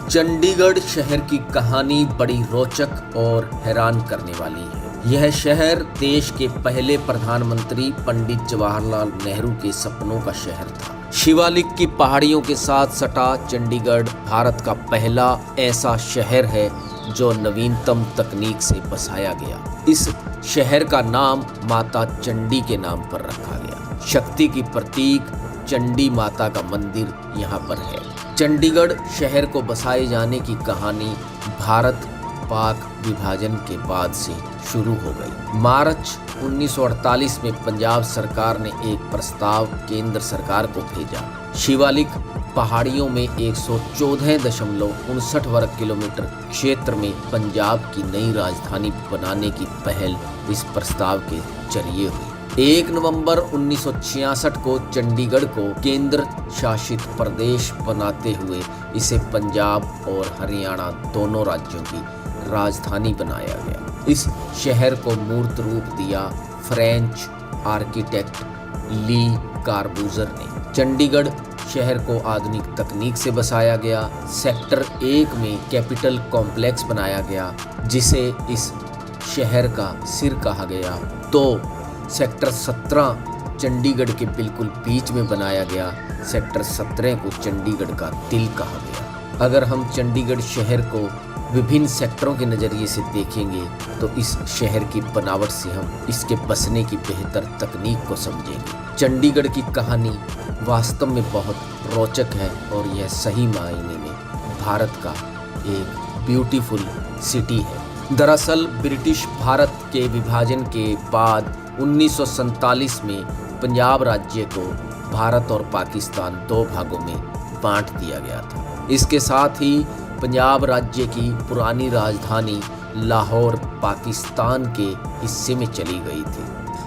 चंडीगढ़ शहर की कहानी बड़ी रोचक और हैरान करने वाली है। यह शहर देश के पहले प्रधानमंत्री पंडित जवाहरलाल नेहरू के सपनों का शहर था। शिवालिक की पहाड़ियों के साथ सटा चंडीगढ़ भारत का पहला ऐसा शहर है जो नवीनतम तकनीक से बसाया गया। इस शहर का नाम माता चंडी के नाम पर रखा गया। शक्ति की प्रतीक चंडी माता का मंदिर यहाँ पर है। चंडीगढ़ शहर को बसाए जाने की कहानी भारत पाक विभाजन के बाद से शुरू हो गई। मार्च 1948 में पंजाब सरकार ने एक प्रस्ताव केंद्र सरकार को भेजा। शिवालिक पहाड़ियों में 114.59 वर्ग किलोमीटर क्षेत्र में पंजाब की नई राजधानी बनाने की पहल इस प्रस्ताव के जरिए हुई। 1 नवंबर 1966 को चंडीगढ़ को केंद्र शासित प्रदेश बनाते हुए इसे पंजाब और हरियाणा दोनों राज्यों की राजधानी बनाया गया। इस शहर को मूर्त रूप दिया फ्रेंच आर्किटेक्ट ली कार्बूजर ने। चंडीगढ़ शहर को आधुनिक तकनीक से बसाया गया। सेक्टर 1 में कैपिटल कॉम्प्लेक्स बनाया गया जिसे इस शहर का सिर कहा गया। तो सेक्टर 17 चंडीगढ़ के बिल्कुल बीच में बनाया गया। सेक्टर 17 को चंडीगढ़ का दिल कहा गया। अगर हम चंडीगढ़ शहर को विभिन्न सेक्टरों के नज़रिए से देखेंगे तो इस शहर की बनावट से हम इसके बसने की बेहतर तकनीक को समझेंगे। चंडीगढ़ की कहानी वास्तव में बहुत रोचक है और यह सही मायने में भारत का एक ब्यूटीफुल सिटी है। दरअसल ब्रिटिश भारत के विभाजन के बाद 1947 में पंजाब राज्य को भारत और पाकिस्तान दो भागों में बांट दिया गया था। इसके साथ ही पंजाब राज्य की पुरानी राजधानी लाहौर पाकिस्तान के हिस्से में चली गई थी।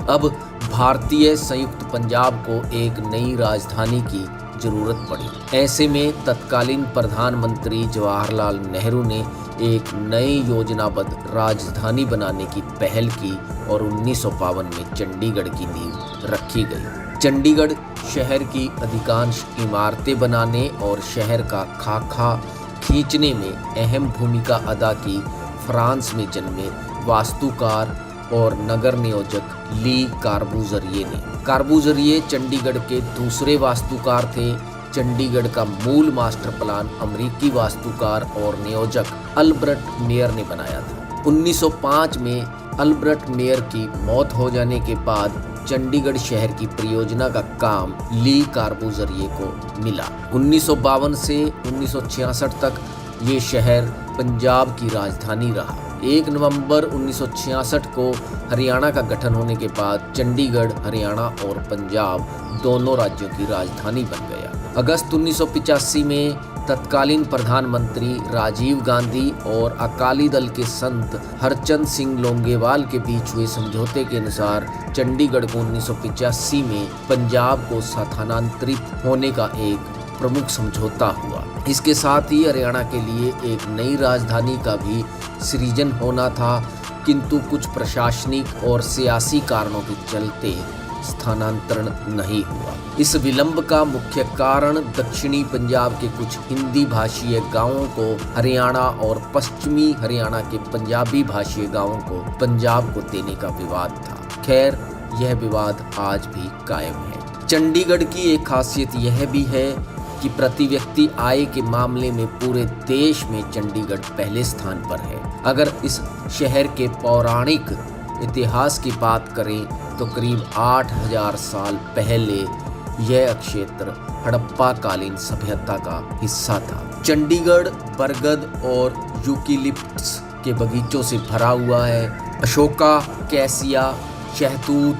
अब भारतीय संयुक्त पंजाब को एक नई राजधानी की जरूरत पड़ी। ऐसे में तत्कालीन प्रधानमंत्री जवाहरलाल नेहरू ने एक नई योजनाबद्ध राजधानी बनाने की पहल की और 1952 में चंडीगढ़ की नींव रखी गई। चंडीगढ़ शहर की अधिकांश इमारतें बनाने और शहर का खाका खींचने में अहम भूमिका अदा की फ्रांस में जन्मे वास्तुकार और नगर नियोजक ली कार्बूजरिये ने। कार्बूजरिये चंडीगढ़ के दूसरे वास्तुकार थे। चंडीगढ़ का मूल मास्टर प्लान अमेरिकी वास्तुकार और नियोजक अल्बर्ट मेयर ने बनाया था। 1905 में अल्बर्ट मेयर की मौत हो जाने के बाद चंडीगढ़ शहर की परियोजना का काम ली कार्बूजरिये को मिला। 1952 से 1966 तक ये शहर पंजाब की राजधानी रहा। 1 नवंबर 1966 को हरियाणा का गठन होने के बाद चंडीगढ़ हरियाणा और पंजाब दोनों राज्यों की राजधानी बन गया। अगस्त 1985 में तत्कालीन प्रधानमंत्री राजीव गांधी और अकाली दल के संत हरचंद सिंह लोंगेवाल के बीच हुए समझौते के अनुसार चंडीगढ़ को 1985 में पंजाब को स्थानांतरित होने का एक प्रमुख समझौता हुआ। इसके साथ ही हरियाणा के लिए एक नई राजधानी का भी सृजन होना था, किंतु कुछ प्रशासनिक और सियासी कारणों के चलते स्थानांतरण नहीं हुआ। इस विलंब का मुख्य कारण दक्षिणी पंजाब के कुछ हिंदी भाषीय गांवों को हरियाणा और पश्चिमी हरियाणा के पंजाबी भाषीय गांवों को पंजाब को देने का विवाद था। खैर, यह विवाद आज भी कायम है। चंडीगढ़ की एक खासियत यह भी है कि प्रति व्यक्ति आय के मामले में पूरे देश में चंडीगढ़ पहले स्थान पर है। अगर इस शहर के पौराणिक इतिहास की बात करें तो करीब 8000 साल पहले यह क्षेत्र हड़प्पा कालीन सभ्यता का हिस्सा था। चंडीगढ़ बरगद और यूकेलिप्टस के बगीचों से भरा हुआ है। अशोका, कैसिया, शहतूत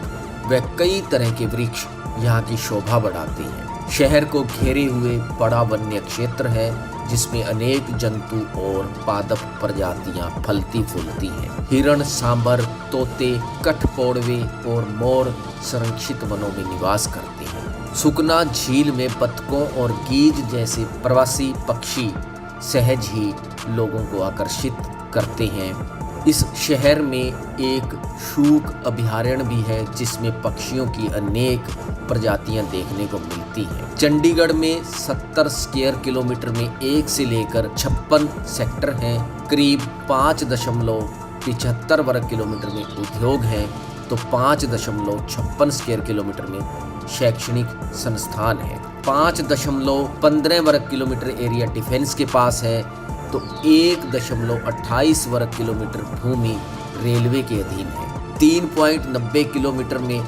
व कई तरह के वृक्ष यहाँ की शोभा बढ़ाते हैं। शहर को घेरे हुए बड़ा वन्य क्षेत्र है जिसमें अनेक जंतु और पादप प्रजातियां फलती फूलती हैं। हिरण, सांभर, तोते, कठफोड़वे और मोर संरक्षित वनों में निवास करते हैं। सुकना झील में बतखों और गीज जैसे प्रवासी पक्षी सहज ही लोगों को आकर्षित करते हैं। इस शहर में एक शूक अभयारण्य भी है जिसमें पक्षियों की अनेक प्रजातियां देखने को मिलती हैं। चंडीगढ़ में 70 स्क्वायर किलोमीटर में 1 से लेकर 56 सेक्टर हैं। करीब 5.75 वर्ग किलोमीटर में उद्योग हैं तो 5.56 स्क्वायर किलोमीटर में शैक्षणिक संस्थान है। 5.15 वर्ग किलोमीटर एरिया डिफेंस के पास है तो 1.28 वर्ग किलोमीटर भूमि रेलवे के अधीन है। 3.90 किलोमीटर में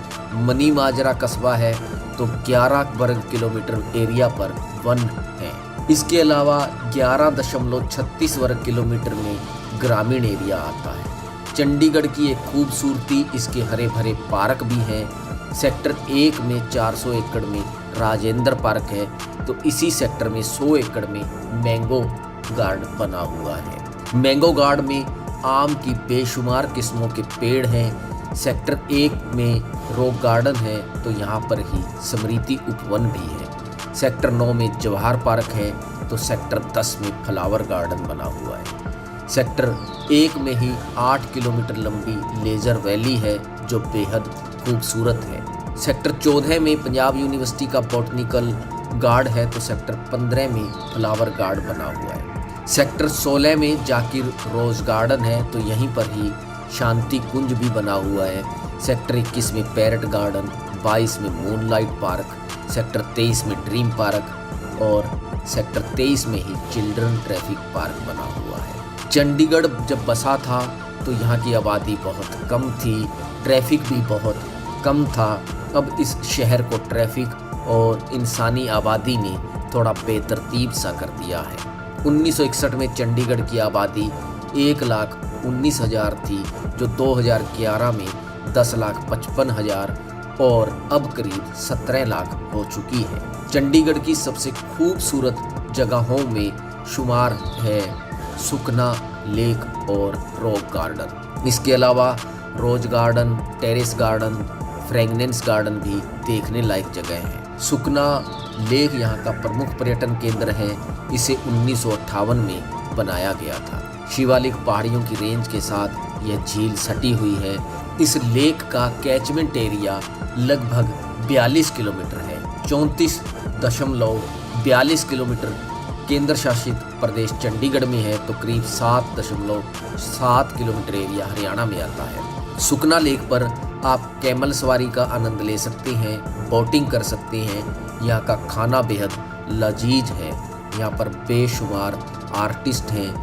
मनी माजरा कस्बा है तो 11 वर्ग किलोमीटर एरिया पर वन है। इसके अलावा 11.36 वर्ग किलोमीटर में ग्रामीण एरिया आता है। चंडीगढ़ की एक खूबसूरती इसके हरे भरे पार्क भी हैं। सेक्टर 1 में 400 एकड़ में राजेंद्र पार्क है तो इसी सेक्टर में 100 एकड़ में मैंगो गार्डन बना हुआ है। मैंगो गार्डन में आम की बेशुमार किस्मों के पेड़ हैं। सेक्टर 1 में रॉक गार्डन है तो यहाँ पर ही स्मृति उपवन भी है। सेक्टर 9 में जवाहर पार्क है तो सेक्टर 10 में फ्लावर गार्डन बना हुआ है। सेक्टर 1 में ही 8 किलोमीटर लंबी लेजर वैली है जो बेहद खूबसूरत है। सेक्टर 14 में पंजाब यूनिवर्सिटी का बॉटनिकल गार्ड है तो सेक्टर 15 में फ्लावर गार्ड बना हुआ है। सेक्टर 16 में जाकिर रोज गार्डन है तो यहीं पर ही शांति कुंज भी बना हुआ है। सेक्टर 21 में पैरट गार्डन, 22 में मूनलाइट पार्क, सेक्टर 23 में ड्रीम पार्क और सेक्टर 23 में ही चिल्ड्रन ट्रैफिक पार्क बना हुआ है। चंडीगढ़ जब बसा था तो यहाँ की आबादी बहुत कम थी, ट्रैफिक भी बहुत कम था। अब इस शहर को ट्रैफिक और इंसानी आबादी ने थोड़ा बेतरतीब सा कर दिया है। 1961 में चंडीगढ़ की आबादी 1,19,000 थी जो 2011 में 10,55,000 और अब करीब 17 लाख हो चुकी है। चंडीगढ़ की सबसे खूबसूरत जगहों में शुमार है सुखना लेक और रॉक गार्डन। इसके अलावा rose garden, terrace garden, fragrance garden भी देखने लायक जगह है। सुखना लेक यहाँ का प्रमुख पर्यटन केंद्र है। इसे 1958 में बनाया गया था। शिवालिक पहाड़ियों की रेंज के साथ यह झील सटी हुई है। इस लेक का कैचमेंट एरिया लगभग 42 किलोमीटर है। 34.42 किलोमीटर केंद्र शासित प्रदेश चंडीगढ़ में है तो करीब 7.7 किलोमीटर एरिया हरियाणा में आता है। सुखना लेक पर आप कैमल सवारी का आनंद ले सकते हैं, बोटिंग कर सकते हैं। यहाँ का खाना बेहद लजीज है। यहाँ पर बेशुमार आर्टिस्ट हैं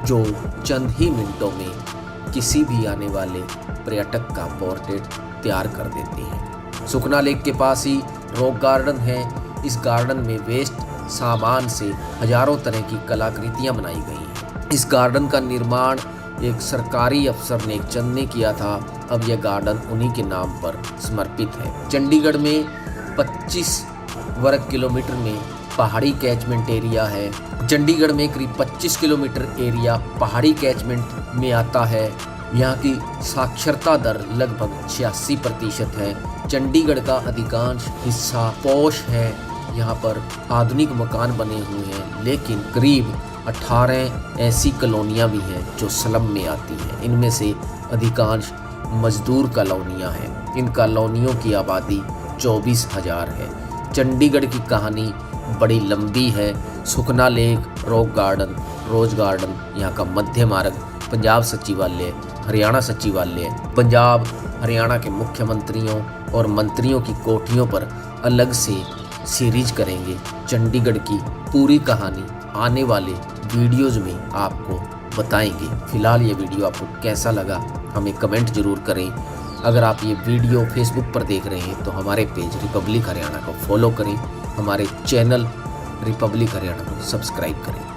जो चंद ही मिनटों में किसी भी आने वाले पर्यटक का पोर्ट्रेट तैयार कर देते हैं। सुखना लेक के पास ही रॉक गार्डन है। इस गार्डन में वेस्ट सामान से हजारों तरह की कलाकृतियाँ बनाई गई हैं। इस गार्डन का निर्माण एक सरकारी अफसर नेकचंद ने किया था। अब यह गार्डन उन्हीं के नाम पर समर्पित है। चंडीगढ़ में 25 वर्ग किलोमीटर में पहाड़ी कैचमेंट एरिया है। चंडीगढ़ में करीब 25 किलोमीटर एरिया पहाड़ी कैचमेंट में आता है। यहाँ की साक्षरता दर लगभग 86% है। चंडीगढ़ का अधिकांश हिस्सा पॉश है। यहाँ पर आधुनिक मकान बने हुए हैं लेकिन करीब 18 ऐसी कॉलोनियाँ भी हैं जो स्लम में आती हैं। इनमें से अधिकांश मजदूर कॉलोनियाँ हैं। इन कॉलोनियों की आबादी 24,000 है। चंडीगढ़ की कहानी बड़ी लंबी है। Sukhna lake, rock garden, rose garden, यहाँ का मध्य मार्ग, पंजाब सचिवालय, हरियाणा सचिवालय, पंजाब हरियाणा के मुख्यमंत्रियों और मंत्रियों की कोठियों पर अलग से सीरीज करेंगे। चंडीगढ़ की पूरी कहानी आने वाले वीडियोज़ में आपको बताएंगे। फिलहाल ये वीडियो आपको कैसा लगा हमें कमेंट जरूर करें। अगर आप ये वीडियो फेसबुक पर देख रहे हैं तो हमारे पेज रिपब्लिक हरियाणा को फॉलो करें, हमारे चैनल रिपब्लिक हरियाणा को सब्सक्राइब करें।